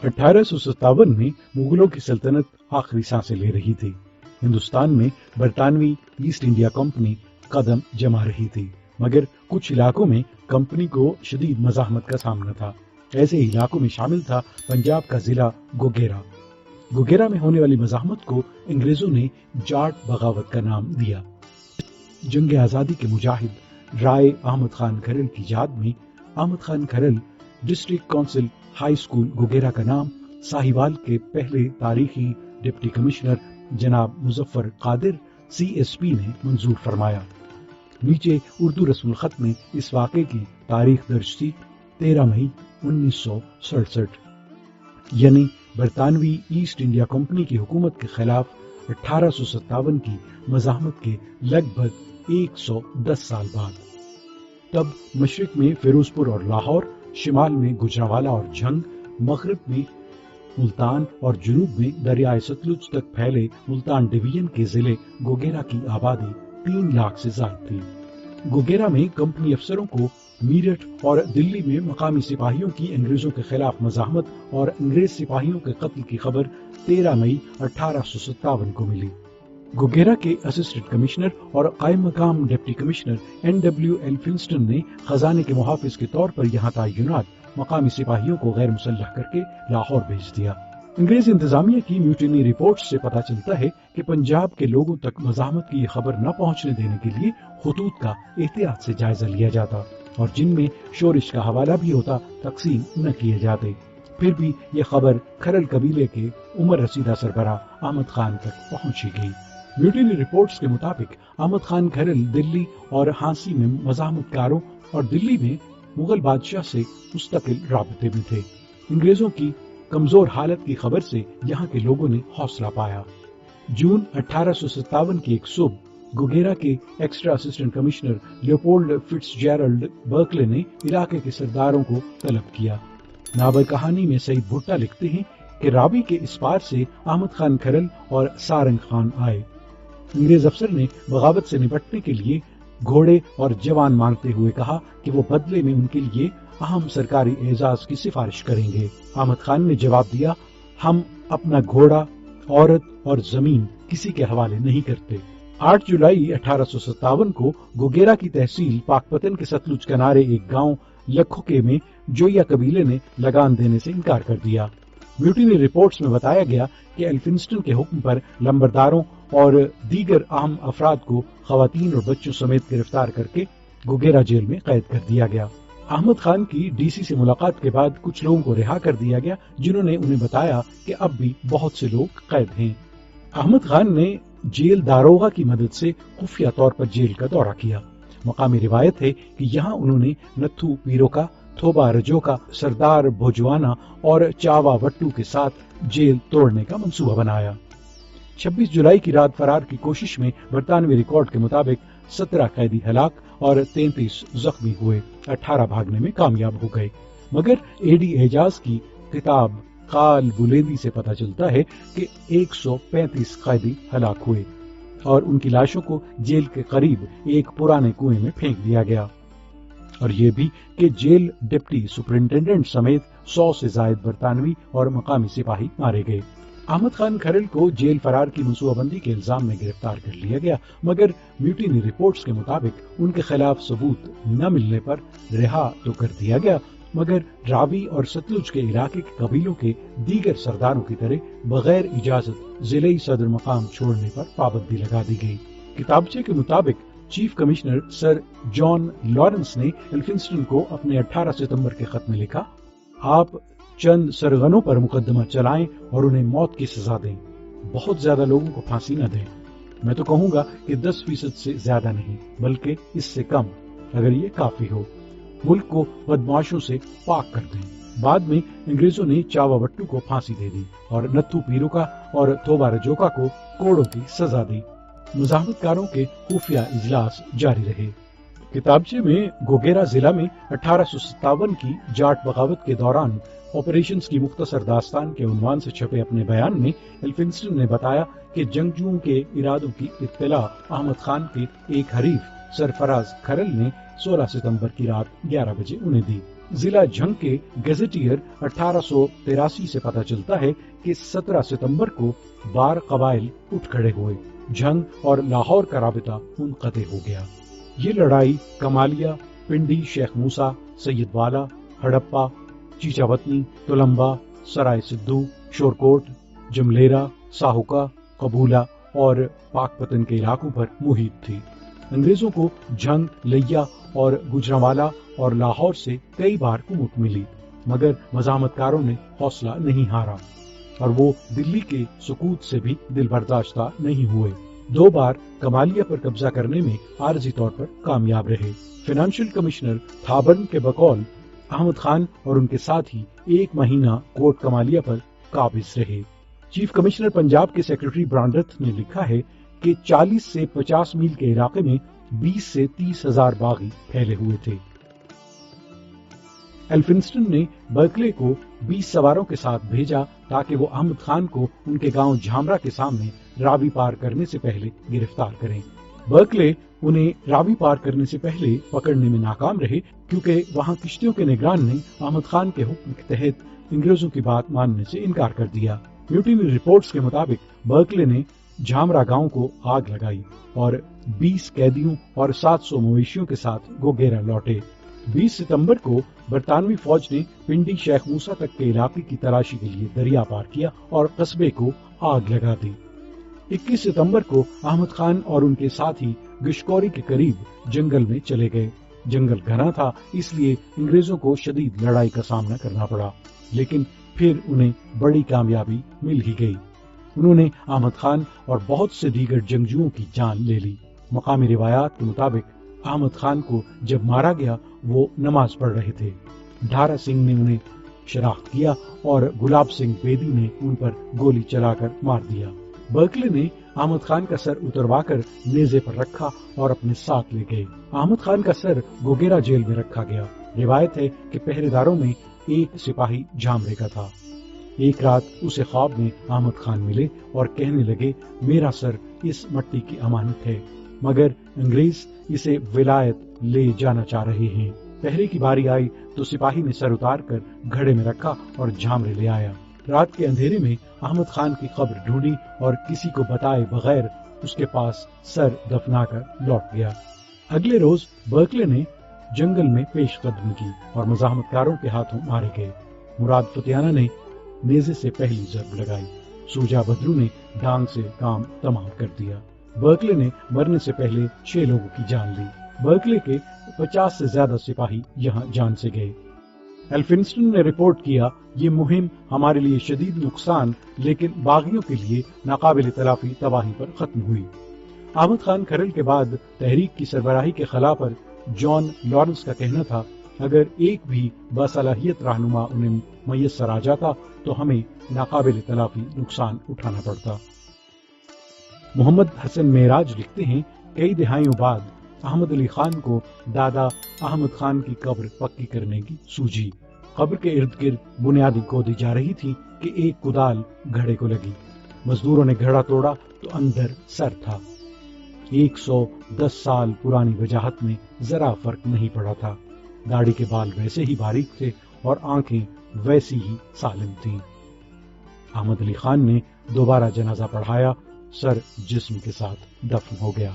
1857 में मुगलों की सल्तनत आखिरी सांसें ले रही थी। हिंदुस्तान में बरतानवी ईस्ट इंडिया कंपनी कदम जमा रही थी, मगर कुछ इलाकों में कंपनी को शदीद मज़ाहमत का सामना था। ऐसे इलाकों में शामिल था पंजाब का जिला गोगेरा। गोगेरा में होने वाली मज़ाहमत को अंग्रेजों ने जाट बगावत का नाम दिया। जंग आज़ादी के मुजाहिद राय अहमद खान खरल की याद में अहमद खान खरल डिस्ट्रिक्ट काउंसिल हाई स्कूल गोगेरा का नाम साहिवाल के पहले तारीखी डिप्टी कमिश्नर जनाब मुजफ्फर कादिर CSP ने मंजूर फरमाया। नीचे उर्दू रस्मुल खत में इस वाक़े की तारीख दर्ज थी 13 मई 1967, यानी बरतानवी ईस्ट इंडिया कंपनी की हुकूमत के खिलाफ 1857 की मज़ाहमत के लगभग 110 साल बाद। तब मशरिक में फिरोजपुर और लाहौर, शिमाल में गुजरांवाला और झंग, मगरिब में मुल्तान और जुनूब में दरियाए सतलुज तक फैले मुल्तान डिवीजन के जिले गोगेरा की आबादी 3 लाख से ज्यादा थी। गोगेरा में कंपनी अफसरों को मीरठ और दिल्ली में मकामी सिपाहियों की अंग्रेजों के खिलाफ मज़ाहमत और अंग्रेज सिपाहियों के कत्ल की खबर 13 मई 1857 को मिली। गोगेरा के असिस्टेंट कमिश्नर और कायम मकाम डिप्टी कमिश्नर NW एल्फिंस्टन ने खजाने के मुहाफिज के तौर पर यहाँ तैनात मकामी सिपाहियों को गैर मुसल्लह करके लाहौर भेज दिया। अंग्रेज इंतजामिया की म्यूटिनी रिपोर्ट्स से पता चलता है कि पंजाब के लोगों तक मज़ाहमत की खबर न पहुंचने देने के लिए खतूत का एहतियात से जायजा लिया जाता और जिनमें शोरिश का हवाला भी होता तकसीम न किए जाते। फिर भी ये खबर खरल कबीले के उमर रसीदा सरबरा अहमद खान तक पहुंची गई। म्यूटिनी रिपोर्ट्स के मुताबिक अहमद खान खरल दिल्ली और हांसी में मज़ाहमतकारों और दिल्ली में मुगल बादशाह से मुस्तकिल राबते में थे। अंग्रेजों की कमजोर हालत की खबर से यहाँ के लोगों ने हौसला पाया। जून 1857 की एक सुबह गोगेरा के extra assistant commissioner Leopold Fitzgerald Berkeley ने इलाके के सरदारों को तलब किया। नाबर कहानी में सईद भुट्टा लिखते हैं कि रावी के इस पार से अहमद खान खरल और सारंग खान आए। अंग्रेज अफसर ने बगावत से निपटने के लिए घोड़े और जवान मांगते हुए कहा कि वो बदले में उनके लिए अहम सरकारी एजाज की सिफारिश करेंगे। अहमद खान ने जवाब दिया, हम अपना घोड़ा, औरत और जमीन किसी के हवाले नहीं करते। 8 जुलाई 1857 को गोगेरा की तहसील पाकपतन के सतलुज किनारे एक गांव लखोके में जोया कबीले ने लगान देने से इनकार कर दिया। म्यूटिनी रिपोर्ट्स में बताया गया कि एल्फिंस्टन के हुक्म पर लंबरदारों और दीगर अहम अफराद को खवातीन और बच्चों समेत गिरफ्तार करके गोगेरा जेल में कैद कर दिया गया। अहमद खान की DC से मुलाकात के बाद कुछ लोगों को रिहा कर दिया गया, जिन्होंने उन्हें बताया कि अब भी बहुत से लोग कैद हैं। अहमद खान ने जेल दारोगा की मदद से खुफिया तौर पर जेल का दौरा किया। मकामी रिवायत है कि यहाँ उन्होंने नत्थू पीरोका, थोबा रजोका, सरदार भोजवाना और चावा वट्टू के साथ जेल तोड़ने का मंसूबा बनाया। 26 जुलाई की रात फरार की कोशिश में बरतानवी रिकॉर्ड के मुताबिक 17 कैदी हलाक और 33 जख्मी हुए। 18 भागने में कामयाब हो गए, मगर AD एजाज की किताब काल बुलेदी से पता चलता है कि 135 कैदी हलाक हुए और उनकी लाशों को जेल के करीब एक पुराने कुएं में फेंक दिया गया, और ये भी कि जेल डिप्टी सुपरिंटेंडेंट समेत 100 से ज्यादा बरतानवी और मकामी सिपाही मारे गए। अहमद खान खरल को जेल फरार की मनसूबाबंदी के इल्जाम में गिरफ्तार कर लिया गया, मगर म्यूटिनी रिपोर्ट्स के मुताबिक उनके खिलाफ सबूत न मिलने पर रिहा तो कर दिया गया, मगर रावी और सतलुज के इलाके के कबीलों के दीगर सरदारों की तरह बगैर इजाजत जिले सदर मकाम छोड़ने पर पाबंदी लगा दी गई। किताबचे के मुताबिक chief commissioner sir John Lawrence ने एल्फिंस्टन को अपने 18 सितंबर के खत में लिखा, आप चंद सरगनों पर मुकदमा चलाएं और उन्हें मौत की सजा दें, बहुत ज्यादा लोगों को फांसी न दें। मैं तो कहूंगा कि 10% से ज्यादा नहीं, बल्कि इससे कम, अगर ये काफी हो। मुल्क को बदमाशों से पाक कर दें। बाद में अंग्रेजों ने चावा वट्टू को फांसी दे दी और नत्थू पीरोका और थोबा रजोका को कोड़ों की सजा दी। मुजाहमतकारों के खुफिया इजलास जारी रहे। किताबचे में गोगेरा जिला में 1857 की जाट बगावत के दौरान ऑपरेशंस की मुख्तसर दास्तान के उन्वान से छपे अपने बयान में एल्फिंस्टन ने बताया कि जंगजुओं के इरादों की इत्तला अहमद खान के एक हरीफ सरफराज खरल ने 16 सितंबर की रात 11 बजे उन्हें दी। ضلع جھنگ کے گیزیٹیئر 1883 سے پتہ چلتا ہے کہ 17 ستمبر کو 12 قبائل اٹھ کھڑے ہوئے، جھنگ اور لاہور کا رابطہ منقطع ہو گیا۔ یہ لڑائی کمالیہ، پنڈی شیخ موسیٰ، سید والا، ہڑپا، چیچا وطنی، تلمبا، سرائے سدھو، شورکوٹ، جملیرا، ساہوکا، قبولہ اور پاک پتن کے علاقوں پر محیط تھی۔ انگریزوں کو جھنگ، لیا اور گجرانوالا اور لاہور سے کئی بار کمک ملی، مگر مزاحمت کاروں نے حوصلہ نہیں ہارا اور وہ دلی کے سقوط سے بھی دل برداشتہ نہیں ہوئے۔ 2 بار کمالیہ پر قبضہ کرنے میں عارضی طور پر کامیاب رہے۔ فنانشل کمشنر تھابرن کے بقول احمد خان اور ان کے ساتھی 1 مہینہ کوٹ کمالیہ پر قابض رہے۔ چیف کمشنر پنجاب کے سیکرٹری برانڈتھ نے لکھا ہے کہ 40 سے 50 میل کے علاقے میں 20 سے 30 ہزار باغی پھیلے ہوئے تھے۔ ایلفنسٹن نے برکلے کو 20 سواروں کے ساتھ بھیجا تاکہ وہ احمد خان کو ان کے گاؤں جھامرا کے سامنے راوی پار کرنے سے پہلے گرفتار کریں۔ برکلے انہیں راوی پار کرنے سے پہلے پکڑنے میں ناکام رہے کیونکہ وہاں کشتیوں کے نگران نے احمد خان کے حکم کے تحت انگریزوں کی بات ماننے سے انکار کر دیا۔ میوٹینی رپورٹس کے مطابق برکلے نے جھامرا گاؤں کو آگ لگائی اور 20 قیدیوں اور 700 مویشیوں کے ساتھ گوگیرا لوٹے۔ 20 ستمبر کو برطانوی فوج نے پنڈی شیخ موسیٰ تک کے علاقے کی تلاشی کے لیے دریا پار کیا اور قصبے کو آگ لگا دی۔ 21 ستمبر کو احمد خان اور ان کے ساتھی گشکوری کے قریب جنگل میں چلے گئے۔ جنگل گھنا تھا، اس لیے انگریزوں کو شدید لڑائی کا سامنا کرنا پڑا، لیکن پھر انہیں بڑی کامیابی مل ہی گئی۔ انہوں نے احمد خان اور بہت سے دیگر جنگجوؤں کی جان لے لی۔ مقامی روایات کے مطابق احمد خان کو جب مارا گیا وہ نماز پڑھ رہے تھے۔ ڈھارا سنگھ نے انہیں شناخت کیا اور گلاب سنگھ بیدی نے ان پر گولی چلا کر مار دیا۔ برکلے نے احمد خان کا سر اتروا کر نیزے پر رکھا اور اپنے ساتھ لے گئے۔ احمد خان کا سر گوگیرا جیل میں رکھا گیا۔ روایت ہے کہ پہرے داروں میں ایک سپاہی جھامرے کا تھا۔ ایک رات اسے خواب میں احمد خان ملے اور کہنے لگے، میرا سر اس مٹی کی امانت ہے، مگر انگریز اسے ولایت لے جانا چاہ رہے ہیں۔ پہرے کی باری آئی تو سپاہی نے سر اتار کر گھڑے میں رکھا اور جھامرے لے آیا۔ رات کے اندھیرے میں احمد خان کی قبر ڈھونڈی اور کسی کو بتائے بغیر اس کے پاس سر دفنا کر لوٹ گیا۔ اگلے روز برکلے نے جنگل میں پیش قدمی کی اور مزاحمت کاروں کے ہاتھوں مارے گئے۔ مراد فتیانہ نے نیزے سے پہلی ضرب لگائی، سوجا بدرو نے ڈانگ سے کام تمام کر دیا۔ برکلے نے مرنے سے پہلے 6 لوگوں کی جان لی۔ برکلے کے 50 سے زیادہ سپاہی یہاں جان سے گئے۔ ایلفنسٹن نے رپورٹ کیا، یہ مہم ہمارے لیے شدید نقصان لیکن باغیوں کے لیے ناقابل تلافی تباہی پر ختم ہوئی۔ احمد خان کھرل کے بعد تحریک کی سربراہی کے خلا پر جان لارنس کا کہنا تھا، اگر ایک بھی باصلاحیت رہنما انہیں میسر آ جاتا تو ہمیں ناقابل تلافی نقصان اٹھانا پڑتا۔ محمد حسن معراج لکھتے ہیں، کئی دہائیوں بعد احمد علی خان کو دادا احمد خان کی قبر پکی کرنے کی سوجی۔ قبر کے ارد گرد بنیادیں کھودی جا رہی تھی کہ ایک کدال گھڑے کو لگی۔ مزدوروں نے گھڑا توڑا تو اندر سر تھا۔ 110 سال پرانی وجاہت میں ذرا فرق نہیں پڑا تھا۔ داڑھی کے بال ویسے ہی باریک تھے اور آنکھیں ویسی ہی سالم تھیں۔ احمد علی خان نے دوبارہ جنازہ پڑھایا، سر جسم کے ساتھ دفن ہو گیا۔